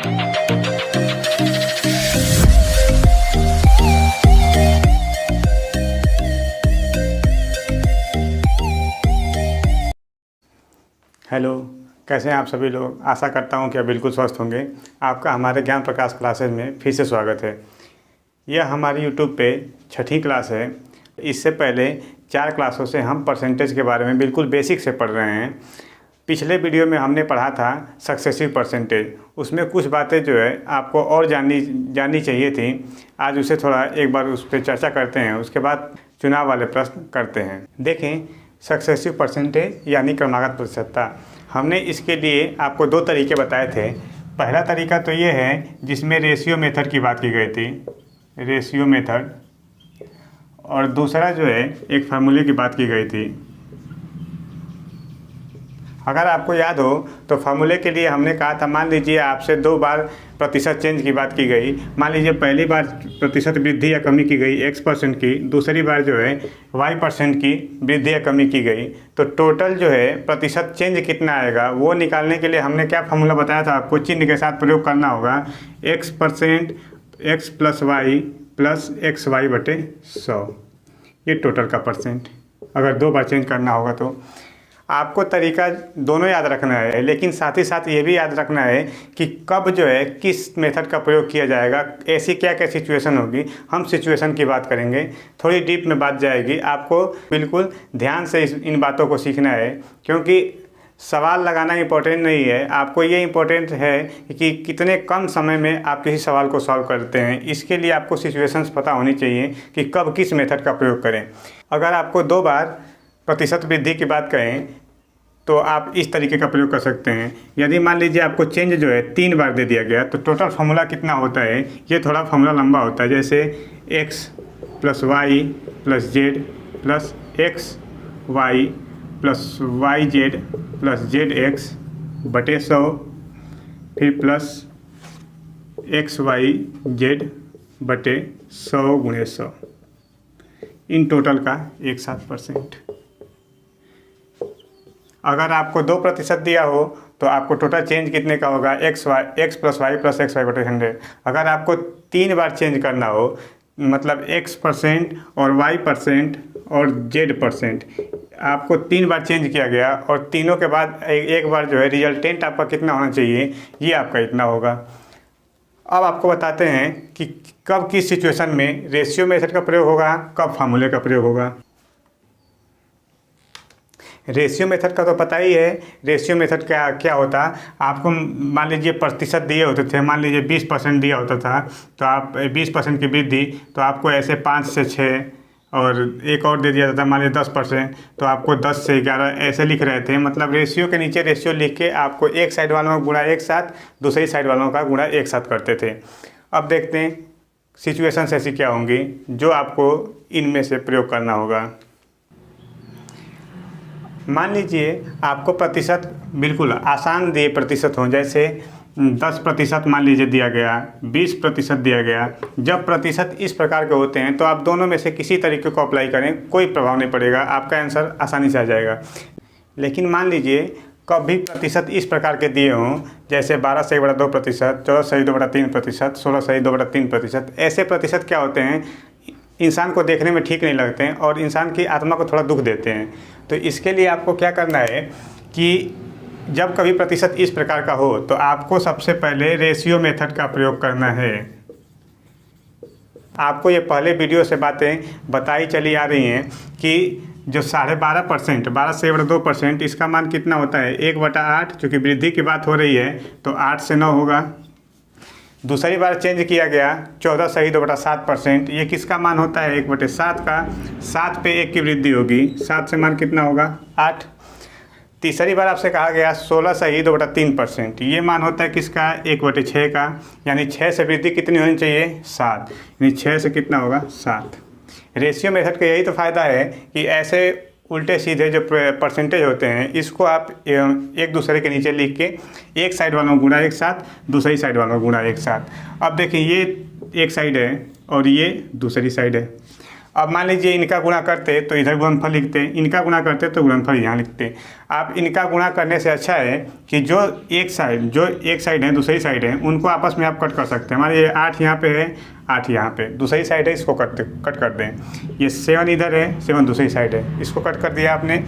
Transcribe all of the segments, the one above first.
Hello, कैसे हैं आप सभी लोग। आशा करता हूं कि आप बिल्कुल स्वस्थ होंगे। आपका हमारे ज्ञान प्रकाश क्लासेज में फिर से स्वागत है। यह हमारी यूट्यूब पे छठी क्लास है। इससे पहले 4 क्लासों से हम परसेंटेज के बारे में बिल्कुल बेसिक से पढ़ रहे हैं। पिछले वीडियो में हमने पढ़ा था सक्सेसिव परसेंटेज। उसमें कुछ बातें जो है आपको और जाननी चाहिए थी। आज उसे थोड़ा एक बार उस पर चर्चा करते हैं, उसके बाद चुनाव वाले प्रश्न करते हैं। देखें, सक्सेसिव परसेंटेज यानी क्रमागत प्रतिशतता, हमने इसके लिए आपको 2 तरीके बताए थे। पहला तरीका तो ये है जिसमें रेशियो मेथड की बात की गई थी, रेशियो मेथड, और दूसरा जो है एक फार्मूले की बात की गई थी। अगर आपको याद हो तो फार्मूले के लिए हमने कहा था, मान लीजिए आपसे 2 बार प्रतिशत चेंज की बात की गई। मान लीजिए पहली बार प्रतिशत वृद्धि या कमी की गई x% की, दूसरी बार जो है y% की वृद्धि या कमी की गई, तो टोटल जो है प्रतिशत चेंज कितना आएगा वो निकालने के लिए हमने क्या फार्मूला बताया था आपको, चिन्ह के साथ प्रयोग करना होगा। x% x + y + xy/100, ये टोटल का परसेंट। अगर 2 बार चेंज करना होगा तो आपको तरीका दोनों याद रखना है, लेकिन साथ ही साथ ये भी याद रखना है कि कब जो है किस मेथड का प्रयोग किया जाएगा, ऐसी क्या क्या सिचुएशन होगी। हम सिचुएशन की बात करेंगे, थोड़ी डीप में बात जाएगी। आपको बिल्कुल ध्यान से इन बातों को सीखना है, क्योंकि सवाल लगाना इम्पोर्टेंट नहीं है, आपको ये इम्पोर्टेंट है कि कितने कम समय में आप किसी सवाल को सॉल्व करते हैं। इसके लिए आपको सिचुएशंस पता होनी चाहिए कि कब किस मेथड का प्रयोग करें। अगर आपको 2 बार प्रतिशत वृद्धि की बात करें तो आप इस तरीके का प्रयोग कर सकते हैं। यदि मान लीजिए आपको चेंज जो है 3 बार दे दिया गया, तो टोटल फार्मूला कितना होता है, ये थोड़ा फार्मूला लंबा होता है। जैसे x + y + z + xy + yz + zx/100, फिर प्लस xyz/100 इन टोटल का एक साथ परसेंट। अगर आपको 2% दिया हो तो आपको टोटल चेंज कितने का होगा, x + y + xy/100। अगर आपको 3 बार चेंज करना हो, मतलब x% और y% और z%, आपको 3 बार चेंज किया गया और तीनों के बाद एक बार जो है रिजल्टेंट आपका कितना होना चाहिए, ये आपका इतना होगा। अब आपको बताते हैं कि कब किस सिचुएशन में रेशियो मेथड का प्रयोग होगा, कब फार्मूले का प्रयोग होगा। रेशियो मेथड का तो पता ही है। रेशियो मेथड क्या होता, आपको मान लीजिए प्रतिशत दिए होते थे, मान लीजिए 20% दिया होता था, तो आप 20% की वृद्धि, तो आपको ऐसे 5 से 6 और एक और दे दिया जाता, मान लीजिए 10%, तो आपको 10 से 11 ऐसे लिख रहे थे। मतलब रेशियो के नीचे रेशियो लिख के आपको एक साइड वालों का गुणा एक साथ, दूसरी साइड वालों का गुणा एक साथ करते थे। अब देखते हैं सिचुएशंस ऐसी क्या होंगी जो आपको इनमें से प्रयोग करना होगा। मान लीजिए आपको प्रतिशत बिल्कुल आसान दिए प्रतिशत हों, जैसे 10% मान लीजिए दिया गया, 20% दिया गया। जब प्रतिशत इस प्रकार के होते हैं तो आप दोनों में से किसी तरीके को अप्लाई करें, कोई प्रभाव नहीं पड़ेगा, आपका आंसर आसानी से आ जाएगा। लेकिन मान लीजिए कभी प्रतिशत इस प्रकार के दिए हों, जैसे 12 सही बटा 2%, 14 सही 2/3%, 16 सही 2/3%। ऐसे प्रतिशत क्या होते हैं, इंसान को देखने में ठीक नहीं लगते हैं और इंसान की आत्मा को थोड़ा दुख देते हैं। तो इसके लिए आपको क्या करना है कि जब कभी प्रतिशत इस प्रकार का हो तो आपको सबसे पहले रेशियो मेथड का प्रयोग करना है। आपको ये पहले वीडियो से बातें बताई चली आ रही हैं कि जो 12.5%, 12 से 2%, इसका मान कितना होता है, 1/8। चूँकि वृद्धि की बात हो रही है तो 8 से 9 होगा। दूसरी बार चेंज किया गया 14 सही 2/7%, ये किसका मान होता है, 1/7 का। 7 पे 1 की वृद्धि होगी, 7 से मान कितना होगा, 8। तीसरी बार आपसे कहा गया 16 सही 2/3%, ये मान होता है किसका, 1/6 का। यानी 6 से वृद्धि कितनी होनी चाहिए, 7। यानी 6 से कितना होगा, 7। रेशियो मेथड का यही तो फ़ायदा है कि ऐसे उल्टे सीधे जो परसेंटेज होते हैं, इसको आप एक दूसरे के नीचे लिख के एक साइड वालों गुणा एक साथ, दूसरी साइड वालों गुणा एक साथ। अब देखिए ये एक साइड है और ये दूसरी साइड है। अब मान लीजिए इनका गुणा करते तो इधर गुणनफल लिखते, इनका गुणा करते तो गुणनफल यहाँ लिखते। आप इनका गुणा करने से अच्छा है कि जो एक साइड है दूसरी साइड है उनको आपस में आप कट कर सकते हैं। मान लीजिए 8 यहाँ पे है, 8 यहाँ पे, दूसरी साइड है, इसको कट कर दें। ये 7 इधर है, 7 दूसरी साइड है, इसको कट कर दिया आपने।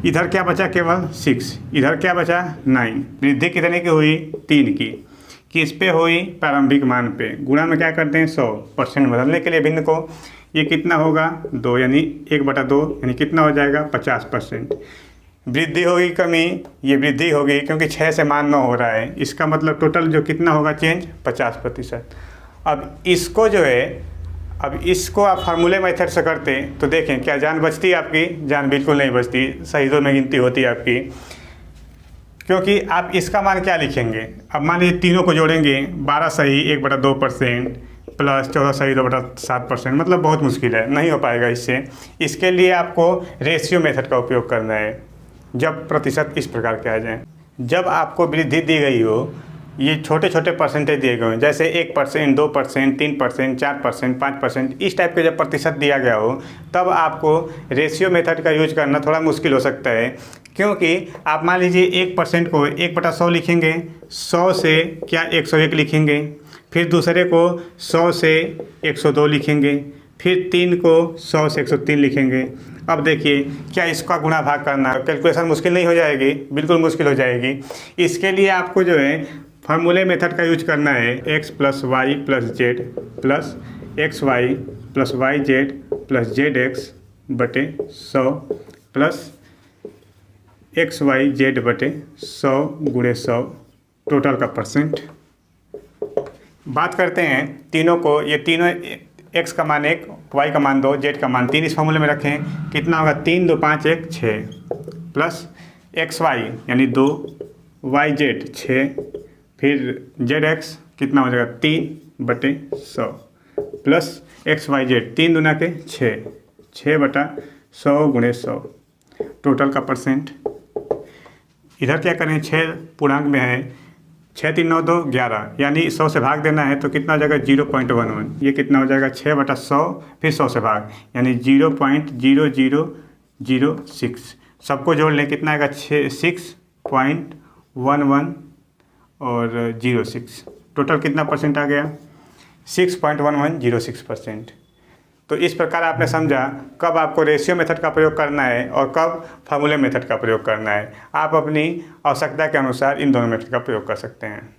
इधर क्या बचा? केवल 6। इधर क्या बचा? 9। वृद्धि कितने की हुई? 3 की। किस पे हुई? प्रारंभिक मान पे। गुणा में क्या करते हैं? 100%। बदलने के लिए भिन्न को, ये कितना होगा? 2, यानी 1/2, यानी कितना हो जाएगा? 50%। वृद्धि होगी कमी, ये वृद्धि होगी क्योंकि 6 से मान 9 हो रहा है। इसका मतलब टोटल जो कितना होगा चेंज? 50%। अब इसको जो है, अब इसको आप फार्मूले मेथड से करते तो देखें क्या जान बचती है आपकी? जान बिल्कुल नहीं बचती, शहीदों में गिनती होती है आपकी। क्योंकि आप इसका मान क्या लिखेंगे? अब मान लीजिए तीनों को जोड़ेंगे, 12 सही 1/2% प्लस 14 सही 2/7%, मतलब बहुत मुश्किल है, नहीं हो पाएगा इससे। इसके लिए आपको रेशियो मेथड का उपयोग करना है। जब प्रतिशत इस प्रकार के आ जाएँ, जब आपको वृद्धि दी गई हो, ये छोटे छोटे परसेंटेज दिए गए हैं, जैसे 1%, 2%, 3%, 4%, 5%, इस टाइप के जब प्रतिशत दिया गया हो तब आपको रेशियो मेथड का यूज करना थोड़ा मुश्किल हो सकता है। क्योंकि आप मान लीजिए 1% को 1/100 लिखेंगे, 100 से क्या 101 लिखेंगे, फिर दूसरे को 100 से 102 लिखेंगे, फिर 3 को 100 से 103 लिखेंगे। अब देखिए क्या इसका गुणा भाग करना, कैलकुलेशन मुश्किल नहीं हो जाएगी? बिल्कुल मुश्किल हो जाएगी। इसके लिए आपको जो है फार्मूले मेथड का यूज करना है। x + y + z plus xy + yz + zx बटे 100 प्लस xyz बटे 100 × 100 टोटल का परसेंट। बात करते हैं तीनों को, ये तीनों x का मान 1, y का मान 2, z का मान 3 इस फार्मूले में रखें। कितना होगा? 3, 2, 5, 1, 6 प्लस xy यानी 2, yz 6, फिर zx कितना हो जाएगा? 3/100 प्लस xyz 3 दूना के 6, 6/100 × 100 टोटल का परसेंट। इधर क्या करें? 6 पूर्णांक में है, 6 3 9 2 11, यानी 100 से भाग देना है तो कितना हो जाएगा? 0.11। ये कितना हो जाएगा? 6/100 फिर 100 से भाग, यानी 0.0006। सबको जोड़ लें, कितना आएगा? 6.11 और 06, टोटल कितना परसेंट आ गया? 6.1106%। तो इस प्रकार आपने समझा कब आपको रेशियो मेथड का प्रयोग करना है और कब फार्मूले मेथड का प्रयोग करना है। आप अपनी आवश्यकता के अनुसार इन दोनों मेथड का प्रयोग कर सकते हैं।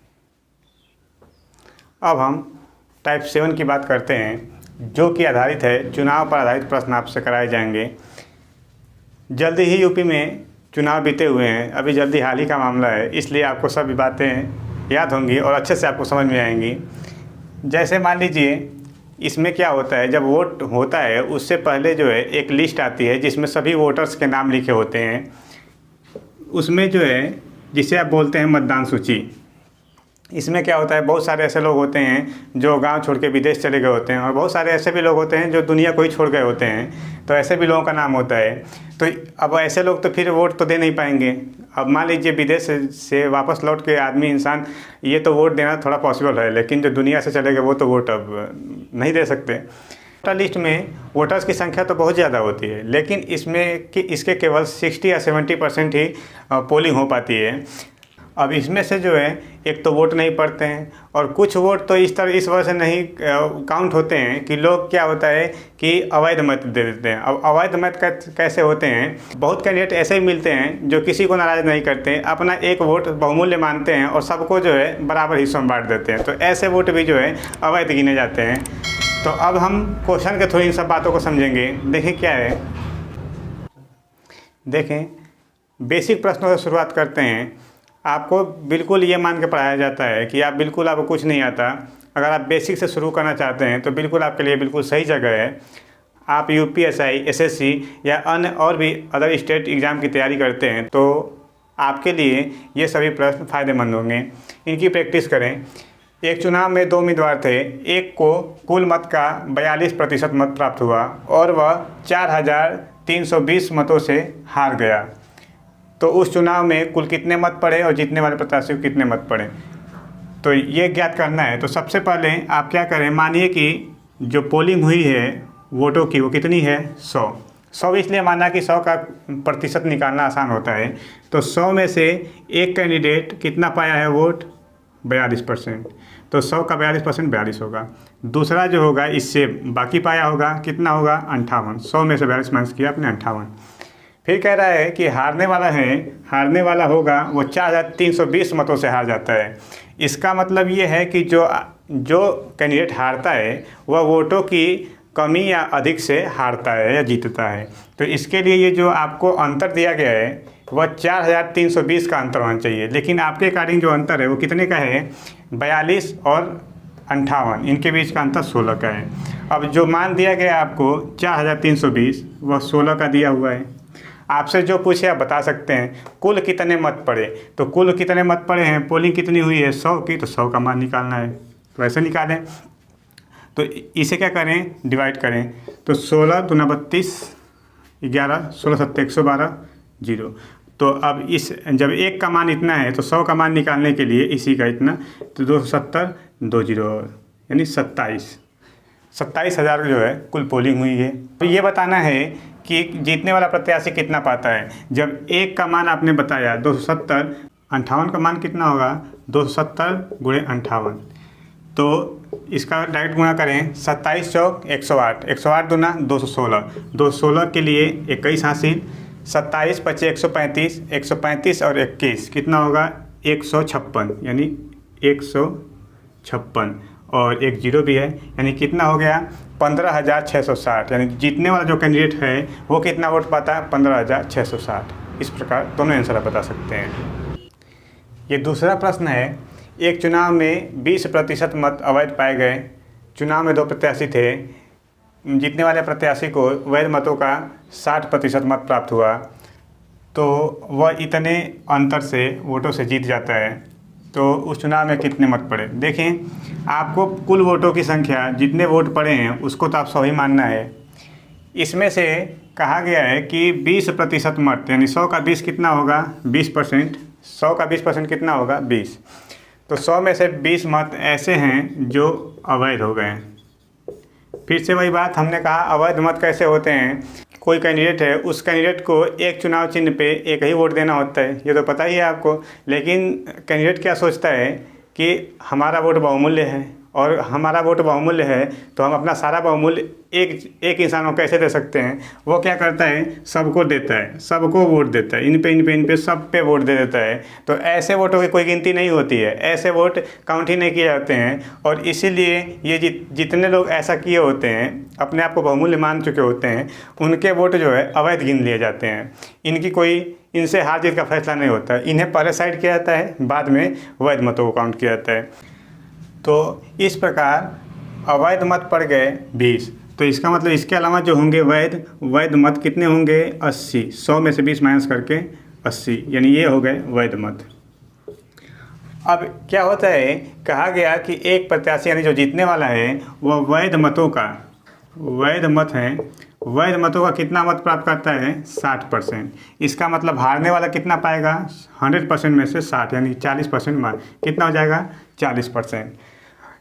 अब हम टाइप 7 की बात करते हैं, जो कि आधारित है चुनाव पर आधारित प्रश्न आपसे कराए जाएंगे। जल्दी ही यूपी में चुनाव बीते हुए हैं, अभी जल्दी हाल ही का मामला है, इसलिए आपको सभी बातें याद होंगी और अच्छे से आपको समझ में आएंगी। जैसे मान लीजिए इसमें क्या होता है, जब वोट होता है उससे पहले जो है एक लिस्ट आती है जिसमें सभी वोटर्स के नाम लिखे होते हैं। उसमें जो है जिसे आप बोलते हैं मतदान सूची। इसमें क्या होता है, बहुत सारे ऐसे लोग होते हैं जो गांव छोड़ के विदेश चले गए होते हैं और बहुत सारे ऐसे भी लोग होते हैं जो दुनिया को ही छोड़ गए होते हैं, तो ऐसे भी लोगों का नाम होता है। तो अब ऐसे लोग तो फिर वोट तो दे नहीं पाएंगे। अब मान लीजिए विदेश से वापस लौट के आदमी इंसान, ये तो वोट देना थोड़ा पॉसिबल है, लेकिन जो दुनिया से चले गए वो तो वोट अब नहीं दे सकते। वोटर लिस्ट में वोटर्स की संख्या तो बहुत ज़्यादा होती है, लेकिन इसमें कि इसके केवल 60 या 70% ही पोलिंग हो पाती है। अब इसमें से जो है एक तो वोट नहीं पड़ते हैं और कुछ वोट तो इस वजह से नहीं काउंट होते हैं कि लोग क्या होता है कि अवैध मत दे देते हैं। अब अवैध मत कैसे होते हैं, बहुत कैंडिडेट ऐसे ही मिलते हैं जो किसी को नाराज़ नहीं करते, अपना एक वोट बहुमूल्य मानते हैं और सबको जो है बराबर हिस्सों में बांट देते हैं, तो ऐसे वोट भी जो है अवैध गिने जाते हैं। तो अब हम क्वेश्चन के थ्रू इन सब बातों को समझेंगे। देखें क्या है, देखें बेसिक प्रश्नों से शुरुआत करते हैं। आपको बिल्कुल ये मान के पढ़ाया जाता है कि आप बिल्कुल आपको कुछ नहीं आता, अगर आप बेसिक से शुरू करना चाहते हैं तो बिल्कुल आपके लिए बिल्कुल सही जगह है। आप यूपीएसआई, एसएससी या अन्य और भी अदर स्टेट एग्ज़ाम की तैयारी करते हैं तो आपके लिए ये सभी प्रश्न फ़ायदेमंद होंगे। इनकी प्रैक्टिस करें। एक चुनाव में 2 उम्मीदवार थे, एक को कुल मत का 42% मत प्राप्त हुआ और वह 4320 मतों से हार गया। तो उस चुनाव में कुल कितने मत पड़े और जीतने वाले प्रत्याशी को कितने मत पड़े, तो ये ज्ञात करना है। तो सबसे पहले आप क्या करें, मानिए कि जो पोलिंग हुई है वोटों की वो कितनी है 100 इसलिए माना कि 100 का प्रतिशत निकालना आसान होता है। तो 100 में से एक कैंडिडेट कितना पाया है वोट 42%, तो 100 का 42% 42 होगा। दूसरा जो होगा इससे बाकी पाया होगा कितना होगा 58, 100 में से 42 माइनस किया अपने 58। फिर कह रहा है कि हारने वाला होगा वो 4320 मतों से हार जाता है। इसका मतलब ये है कि जो कैंडिडेट हारता है वह वोटों की कमी या अधिक से हारता है या जीतता है। तो इसके लिए ये जो आपको अंतर दिया गया है वह 4320 का अंतर होना चाहिए, लेकिन आपके अकॉर्डिंग जो अंतर है वो कितने का है 42 और 58, इनके बीच का अंतर 16 का है। अब जो मान दिया गया आपको 4320 वह 16 का दिया हुआ है। आपसे जो पूछे आप बता सकते हैं कुल कितने मत पड़े, तो कुल कितने मत पड़े हैं, पोलिंग कितनी हुई है 100 की, तो 100 का मान निकालना है। तो ऐसे निकालें, तो इसे क्या करें डिवाइड करें, तो 16 दूना 32, 11 16 7 112 0। तो अब इस जब एक का मान इतना है तो 100 का मान निकालने के लिए इसी का इतना, तो 270 2 0 यानी 27,000 जो है कुल पोलिंग हुई है। तो ये बताना है कि जीतने वाला प्रत्याशी कितना पाता है। जब एक का मान आपने बताया 270, 58 का मान कितना होगा 270 गुणे 58, तो इसका डायरेक्ट गुणा करें 27 चौक 108, 108 दूना 216, 216 के लिए 21 हासिल, 27 पचे 135, 135 और 21 कितना होगा 156, यानी 156 और एक जीरो भी है, यानी कितना हो गया 15,660। यानी जीतने वाला जो कैंडिडेट है वो कितना वोट पाता है 15,660। इस प्रकार दोनों आंसर आप बता सकते हैं। ये दूसरा प्रश्न है, एक चुनाव में 20% मत अवैध पाए गए। चुनाव में 2 प्रत्याशी थे, जीतने वाले प्रत्याशी को वैध मतों का 60% मत प्राप्त हुआ, तो वह इतने अंतर से वोटों से जीत जाता है। तो उस चुनाव में कितने मत पड़े। देखें, आपको कुल वोटों की संख्या जितने वोट पड़े हैं उसको तो आप 100 ही मानना है। इसमें से कहा गया है कि 20% मत, यानी 100 का 20 कितना होगा 20%, 100 का 20% कितना होगा 20। तो 100 में से 20 मत ऐसे हैं जो अवैध हो गए हैं। फिर से वही बात हमने कहा, अवैध मत कैसे होते हैं। कोई कैंडिडेट है, उस कैंडिडेट को एक चुनाव चिन्ह पे एक ही वोट देना होता है, ये तो पता ही है आपको। लेकिन कैंडिडेट क्या सोचता है कि हमारा वोट बहुमूल्य है, और हमारा वोट बहुमूल्य है तो हम अपना सारा बहुमूल्य एक इंसान को कैसे दे सकते हैं। वो क्या करता है, सबको देता है, सबको वोट देता है, इन पे सब पे वोट दे देता है। तो ऐसे वोटों की कोई गिनती नहीं होती है, ऐसे वोट काउंट ही नहीं किए जाते हैं। और इसीलिए ये जितने लोग ऐसा किए होते हैं, अपने आप को बहुमूल्य मान चुके होते हैं, उनके वोट जो है अवैध गिन लिए जाते हैं। इनसे हार जीत का फैसला नहीं होता है, इन्हें पहले साइड किया जाता है, बाद में वैध मतों को काउंट किया जाता है। तो इस प्रकार अवैध मत पड़ गए 20। तो इसका मतलब इसके अलावा जो होंगे वैध मत कितने होंगे 80, 100 में से 20 माइनस करके 80, यानी ये हो गए वैध मत। अब क्या होता है, कहा गया कि एक प्रत्याशी यानी जो जीतने वाला है वह वैध मतों का कितना मत प्राप्त करता है 60%। इसका मतलब हारने वाला कितना पाएगा 100% में से 60, यानी 40% मान कितना हो जाएगा 40%।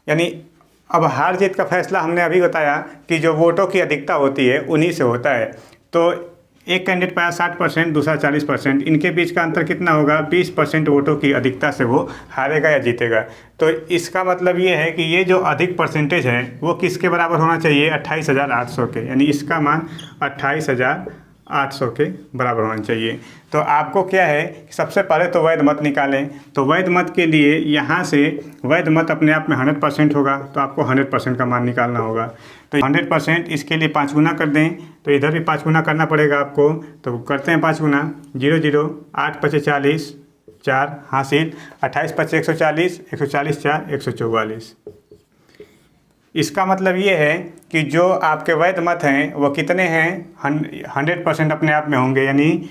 यानी अब हार जीत का फैसला हमने अभी बताया कि जो वोटों की अधिकता होती है उन्हीं से होता है। तो एक कैंडिडेट पाया 60%, दूसरा 40%, इनके बीच का अंतर कितना होगा 20% वोटों की अधिकता से वो हारेगा या जीतेगा। तो इसका मतलब ये है कि ये जो अधिक परसेंटेज है वो किसके बराबर होना चाहिए 28,800 के, यानी इसका मान 28,800 के बराबर होना चाहिए। तो आपको क्या है, सबसे पहले तो वैध मत निकालें। तो वैध मत के लिए यहाँ से वैध मत अपने आप में 100% होगा, तो आपको 100% का मान निकालना होगा। तो 100% इसके लिए 5 गुना कर दें, तो इधर भी 5 गुना करना पड़ेगा आपको। तो करते हैं 5 गुना, 0 0 8 5 40, 4 हासिल, 28 5 140, 140 4 144। इसका मतलब ये है कि जो आपके वैध मत हैं वो कितने हैं 100% अपने आप में होंगे, यानी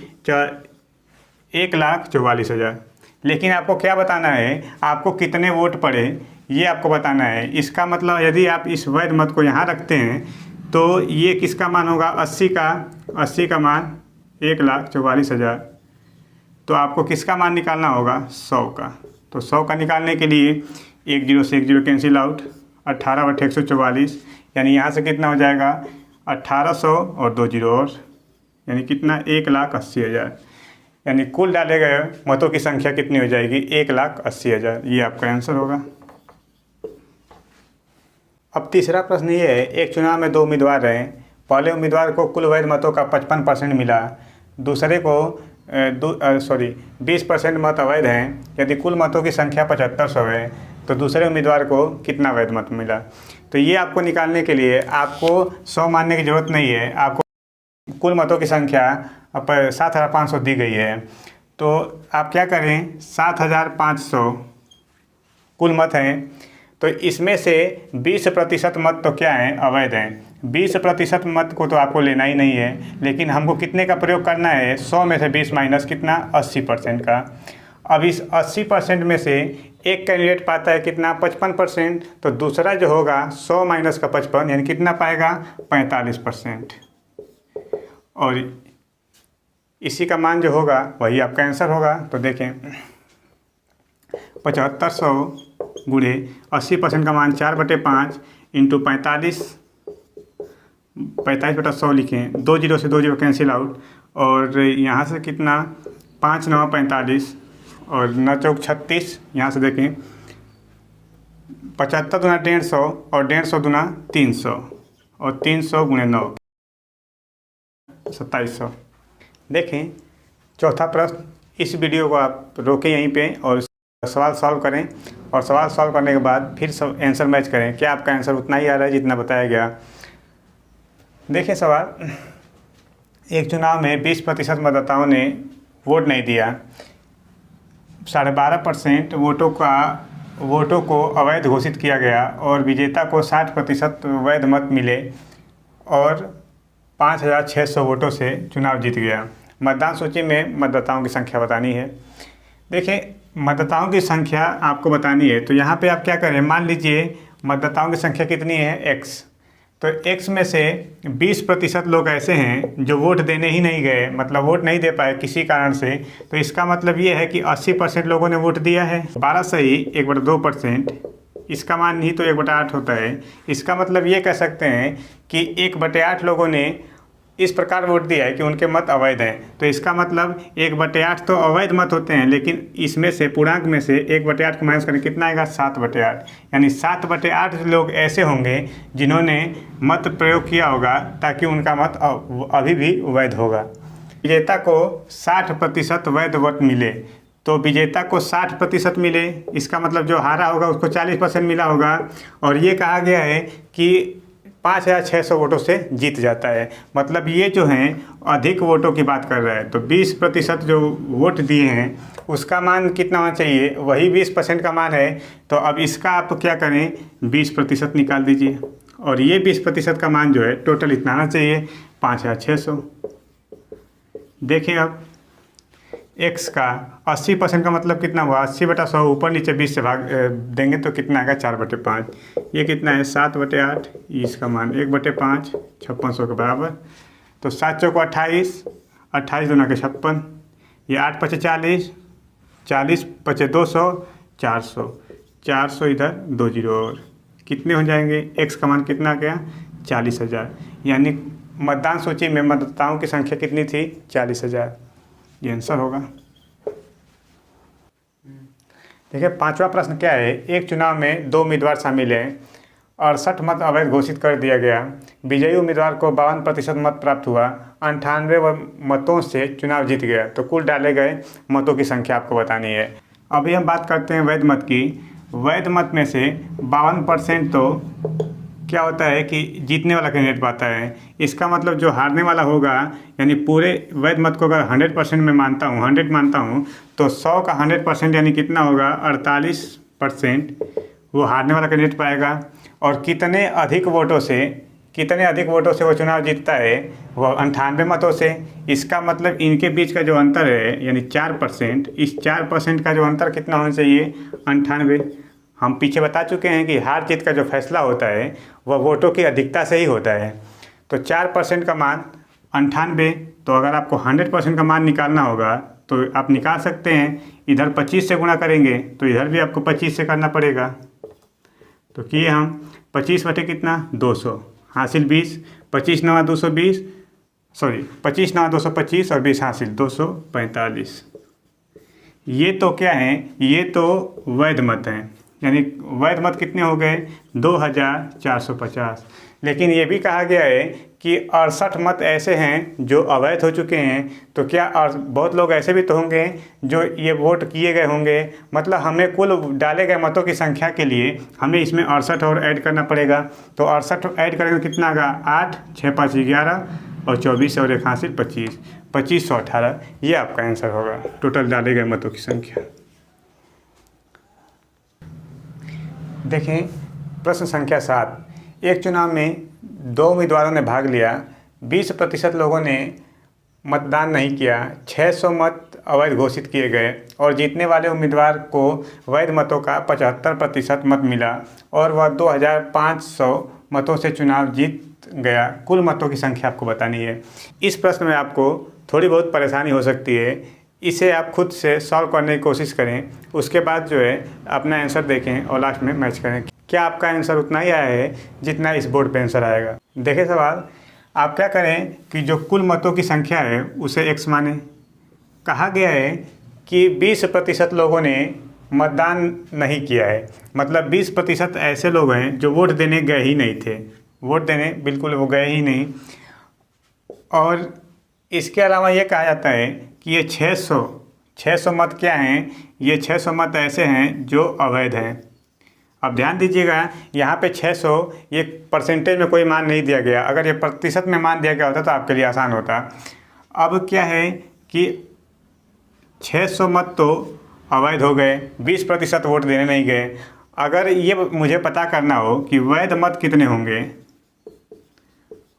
1,44,000। लेकिन आपको क्या बताना है, आपको कितने वोट पड़े ये आपको बताना है। इसका मतलब यदि आप इस वैध मत को यहाँ रखते हैं तो ये किसका मान होगा 80 का मान 1,44,000। तो आपको किसका मान निकालना होगा 100 का। तो 100 का निकालने के लिए 1 0 से 1 0 कैंसिल आउट, 18 बटे 144, यानी यहाँ से कितना हो जाएगा 1800 और 2 जीरो और, यानी कितना 1,80,000। यानी कुल डाले गए मतों की संख्या कितनी हो जाएगी 1,80,000। ये आपका आंसर होगा। अब तीसरा प्रश्न ये है, एक चुनाव में 2 उम्मीदवार रहे। पहले उम्मीदवार को कुल वैध मतों का 55% मिला, दूसरे को 20% मत अवैध हैं। यदि कुल मतों की संख्या 7500 है तो दूसरे उम्मीदवार को कितना वैध मत मिला। तो ये आपको निकालने के लिए आपको 100 मानने की ज़रूरत नहीं है। आपको कुल मतों की संख्या 7,500 दी गई है, तो आप क्या करें, 7,500 कुल मत हैं, तो इसमें से 20% मत तो क्या हैं, अवैध हैं। 20% मत को तो आपको लेना ही नहीं है, लेकिन हमको कितने का प्रयोग करना है, 100 में से 20 माइनस कितना, 80% का। अब इस 80% में से एक कैंडिडेट पाता है कितना, 55%, तो दूसरा जो होगा 100 माइनस का 55 यानी कितना पाएगा, 45%। और इसी का मान जो होगा वही आपका आंसर होगा। तो देखें 7500 गुणे 80% का मान 4/5 इंटू 45/100 लिखें। 2 जीरो से 2 जीरो कैंसिल आउट, और यहाँ से कितना 5 9 45 और 9 चौक 36। यहाँ से देखें 75 दूना 150 और 150 दूना 300 और 300 गुणे 9 2700। देखें चौथा प्रश्न। इस वीडियो को आप रोकें यहीं पे और सवाल सॉल्व करें, और सवाल सॉल्व करने के बाद फिर सब आंसर मैच करें। क्या आपका आंसर उतना ही आ रहा है जितना बताया गया। देखिए सवाल, एक चुनाव में 20% मतदाताओं ने वोट नहीं दिया। 12.5% वोटों को अवैध घोषित किया गया और विजेता को 60% वैध मत मिले और 5,600 वोटों से चुनाव जीत गया। मतदान सूची में मतदाताओं की संख्या बतानी है। देखिए मतदाताओं की संख्या आपको बतानी है, तो यहाँ पे आप क्या करें, मान लीजिए मतदाताओं की संख्या कितनी है, x। तो x में से 20% लोग ऐसे हैं जो वोट देने ही नहीं गए, मतलब वोट नहीं दे पाए किसी कारण से। तो इसका मतलब ये है कि 80% लोगों ने वोट दिया है। 12 सही 1/2%, इसका मान ही तो 1/8 होता है। इसका मतलब ये कह सकते हैं कि 1/8 लोगों ने इस प्रकार वोट दिया है कि उनके मत अवैध हैं। तो इसका मतलब 1/8 तो अवैध मत होते हैं, लेकिन इसमें से पूर्णांक में से 1/8 को माइनस करें कितना आएगा, 7/8। यानी 7/8 लोग ऐसे होंगे जिन्होंने मत प्रयोग किया होगा ताकि उनका मत अभी भी वैध होगा। विजेता को 60% वैध वोट मिले, तो विजेता को 60% मिले, इसका मतलब जो हारा होगा उसको 40% मिला होगा। और ये कहा गया है कि 5,600 वोटों से जीत जाता है। मतलब ये जो हैं अधिक वोटों की बात कर रहा है। तो 20% जो वोट दिए हैं उसका मान कितना होना चाहिए, वही 20% का मान है। तो अब इसका आप क्या करें, 20% निकाल दीजिए, और ये 20% का मान जो है टोटल इतना आना चाहिए, 5,600। देखें अब x का 80% का मतलब कितना हुआ, 80/100, ऊपर नीचे 20 से भाग देंगे तो कितना आएगा, 4/5। ये कितना है, 7/8, इसका मान 1/5, 5600 के बराबर। तो 7 चौको 28, 28 दूना के 56, ये 8 पचे 40, 40 पचे 200, 400, 400 इधर 2 जीरो और, कितने हो जाएंगे, x का मान कितना आ गया, 40,000। यानी मतदान सूची में मतदाताओं की संख्या कितनी थी, 40,000। ये आंसर होगा। देखिए पांचवा प्रश्न क्या है, एक चुनाव में 2 उम्मीदवार शामिल हैं, 68 मत अवैध घोषित कर दिया गया। विजयी उम्मीदवार को 52% मत प्राप्त हुआ, 98 मतों से चुनाव जीत गया। तो कुल डाले गए मतों की संख्या आपको बतानी है। अभी हम बात करते हैं वैध मत की। वैध मत में से 52% तो क्या होता है कि जीतने वाला कैंडिडेट पाता है। इसका मतलब जो हारने वाला होगा, यानी पूरे वैध मत को अगर 100% में मानता हूँ, 100 मानता हूँ, तो 100 का 100% यानी कितना होगा, 48% वो हारने वाला कैंडिडेट पाएगा। और कितने अधिक वोटों से वो चुनाव जीतता है, वो 98 मतों से। इसका मतलब इनके बीच का जो अंतर है यानी 4%, इस 4% का जो अंतर कितना होना चाहिए, 98। हम पीछे बता चुके हैं कि हार जीत का जो फैसला होता है वह वोटों की अधिकता से ही होता है। तो 4% का मान 98। तो अगर आपको 100% का मान निकालना होगा तो आप निकाल सकते हैं। इधर 25 से गुणा करेंगे तो इधर भी आपको 25 से करना पड़ेगा। तो किए हम 25 बटे कितना, 200, हासिल 20, 25 9 220, सॉरी 25 9 225 और 20 हासिल 245। ये तो क्या है, ये तो वैध मत हैं, यानी वैध मत कितने हो गए 2450। लेकिन ये भी कहा गया है कि 68 मत ऐसे हैं जो अवैध हो चुके हैं। तो क्या और बहुत लोग ऐसे भी तो होंगे जो ये वोट किए गए होंगे, मतलब हमें कुल डाले गए मतों की संख्या के लिए हमें इसमें 68 और ऐड करना पड़ेगा। तो 68 ऐड करेंगे कितना आएगा 8 6 5 11 और 24 और 1 हासिल 25, 2518। ये आपका आंसर होगा टोटल डाले गए मतों की संख्या। देखें प्रश्न संख्या 7, एक चुनाव में 2 उम्मीदवारों ने भाग लिया, 20% लोगों ने मतदान नहीं किया, 600 मत अवैध घोषित किए गए और जीतने वाले उम्मीदवार को वैध मतों का 75% मत मिला और वह 2500 मतों से चुनाव जीत गया। कुल मतों की संख्या आपको बतानी है। इस प्रश्न में आपको थोड़ी बहुत परेशानी हो सकती है, इसे आप खुद से सॉल्व करने की कोशिश करें, उसके बाद जो है अपना आंसर देखें और लास्ट में मैच करें। क्या आपका आंसर उतना ही आया है जितना इस बोर्ड पे आंसर आएगा। देखें सवाल, आप क्या करें कि जो कुल मतों की संख्या है उसे x माने। कहा गया है कि 20% लोगों ने मतदान नहीं किया है, मतलब 20% ऐसे लोग हैं जो वोट देने गए ही नहीं थे, वोट देने बिल्कुल वो गए ही नहीं। और इसके अलावा ये कहा जाता है कि ये 600 मत क्या हैं, ये 600 मत ऐसे हैं जो अवैध हैं। अब ध्यान दीजिएगा, यहाँ पे 600 ये परसेंटेज में कोई मान नहीं दिया गया, अगर ये प्रतिशत में मान दिया गया होता तो आपके लिए आसान होता। अब क्या है कि 600 मत तो अवैध हो गए, 20% वोट देने नहीं गए। अगर ये मुझे पता करना हो कि वैध मत कितने होंगे,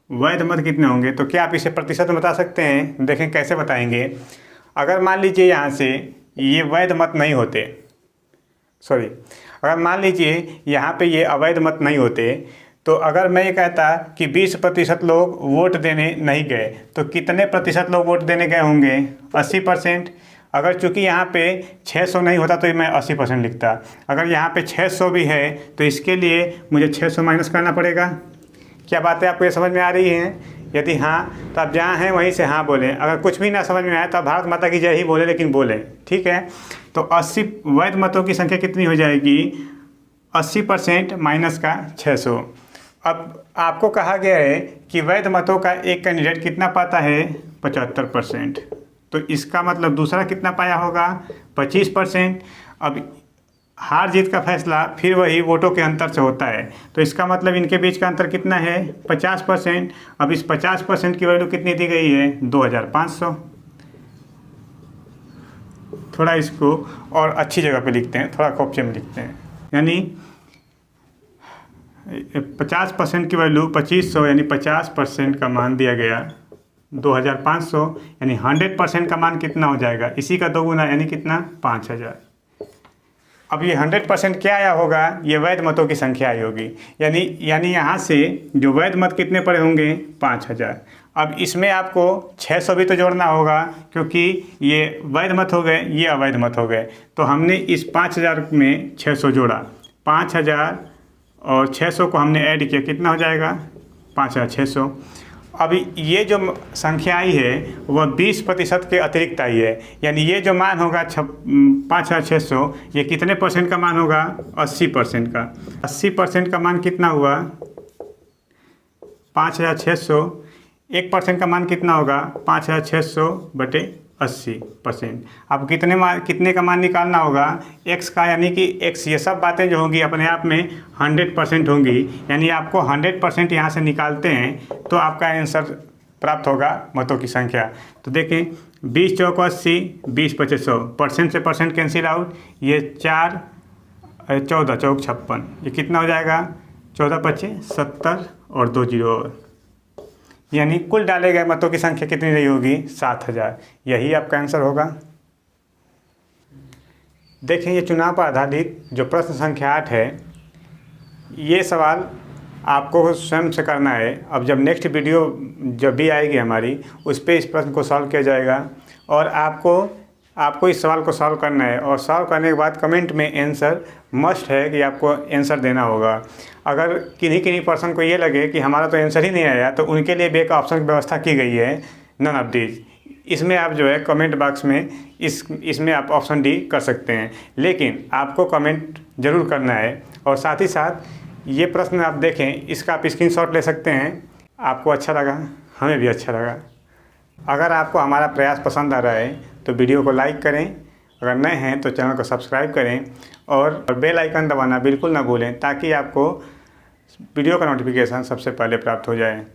वैध मत कितने होंगे, तो क्या आप इसे प्रतिशत में बता सकते हैं। देखें कैसे बताएंगे। अगर मान लीजिए यहाँ से ये वैध मत नहीं होते, सॉरी, अगर मान लीजिए यहाँ पे ये अवैध मत नहीं होते, तो अगर मैं ये कहता कि 20% लोग वोट देने नहीं गए, तो कितने प्रतिशत लोग वोट देने गए होंगे 80%। अगर चूँकि यहाँ पे 600 नहीं होता तो मैं 80% लिखता। अगर यहाँ पे 600 भी है तो इसके लिए मुझे 600 माइनस करना पड़ेगा। क्या बातें आपको ये समझ में आ रही हैं? यदि हाँ तो आप जहाँ हैं वहीं से हाँ बोलें, अगर कुछ भी ना समझ में आए तो आप भारत माता की जय ही बोलें, लेकिन बोलें, ठीक है। तो 80 वैध मतों की संख्या कितनी हो जाएगी 80% माइनस का 600। अब आपको कहा गया है कि वैध मतों का एक कैंडिडेट कितना पाता है 75%, तो इसका मतलब दूसरा कितना पाया होगा 25%। अब हार जीत का फैसला फिर वही वोटों के अंतर से होता है, तो इसका मतलब इनके बीच का अंतर कितना है 50%। अब इस 50% की वैल्यू कितनी दी गई है 2500। थोड़ा इसको और अच्छी जगह पे लिखते हैं, थोड़ा खोपचे में लिखते हैं, यानी 50% की वैल्यू 2500, यानी 50% का मान दिया गया 2500, यानी 100% का मान कितना हो जाएगा, इसी का दोगुना, यानी कितना 5000। अब ये 100% क्या आया होगा, ये वैध मतों की संख्या आई होगी, यानी यहाँ से जो वैध मत कितने पड़े होंगे 5000। अब इसमें आपको 600 भी तो जोड़ना होगा, क्योंकि ये वैध मत हो गए, ये अवैध मत हो गए। तो हमने इस 5000 में 600 जोड़ा, 5000 और 600 को हमने ऐड किया, कितना हो जाएगा 5600। अब ये जो संख्या आई है वह 20% के अतिरिक्त आई है, यानी ये जो मान होगा 5600, ये कितने परसेंट का मान होगा 80% का। 80% का मान कितना हुआ 5600, 1% का मान कितना होगा 5600 बटे 80%। अब कितने का मान निकालना होगा x का, यानी कि x, ये सब बातें जो होंगी अपने आप में 100% होंगी, यानी आपको 100% यहाँ से निकालते हैं तो आपका आंसर प्राप्त होगा मतों की संख्या। तो देखें 20 चौक 80, 20 पचे 100, परसेंट से परसेंट कैंसिल आउट, ये 14 चौक 56, ये कितना हो जाएगा 14 पचे 70 और 2 जीरो और, यानी कुल डाले गए मतों की संख्या कितनी रही होगी 7000। यही आपका आंसर होगा। देखें ये चुनाव पर आधारित जो प्रश्न संख्या 8 है, ये सवाल आपको स्वयं से करना है। अब जब नेक्स्ट वीडियो जब भी आएगी हमारी, उस पर इस प्रश्न को सॉल्व किया जाएगा और आपको इस सवाल को सॉल्व करना है, और सॉल्व करने के बाद कमेंट में आंसर मस्ट है कि आपको आंसर देना होगा। अगर किन्हीं किन्हीं पर्सन को ये लगे कि हमारा तो आंसर ही नहीं आया, तो उनके लिए भी एक ऑप्शन की व्यवस्था की गई है, नन ऑफ दीज। इसमें आप जो है कमेंट बॉक्स में इसमें आप ऑप्शन डी कर सकते हैं, लेकिन आपको कमेंट ज़रूर करना है। और साथ ही साथ ये प्रश्न आप देखें, इसका आप स्क्रीनशॉट ले सकते हैं। आपको अच्छा लगा, हमें भी अच्छा लगा। अगर आपको हमारा प्रयास पसंद आ रहा है तो वीडियो को लाइक करें, अगर नए हैं तो चैनल को सब्सक्राइब करें और बेल आइकन दबाना बिल्कुल ना भूलें, ताकि आपको वीडियो का नोटिफिकेशन सबसे पहले प्राप्त हो जाए।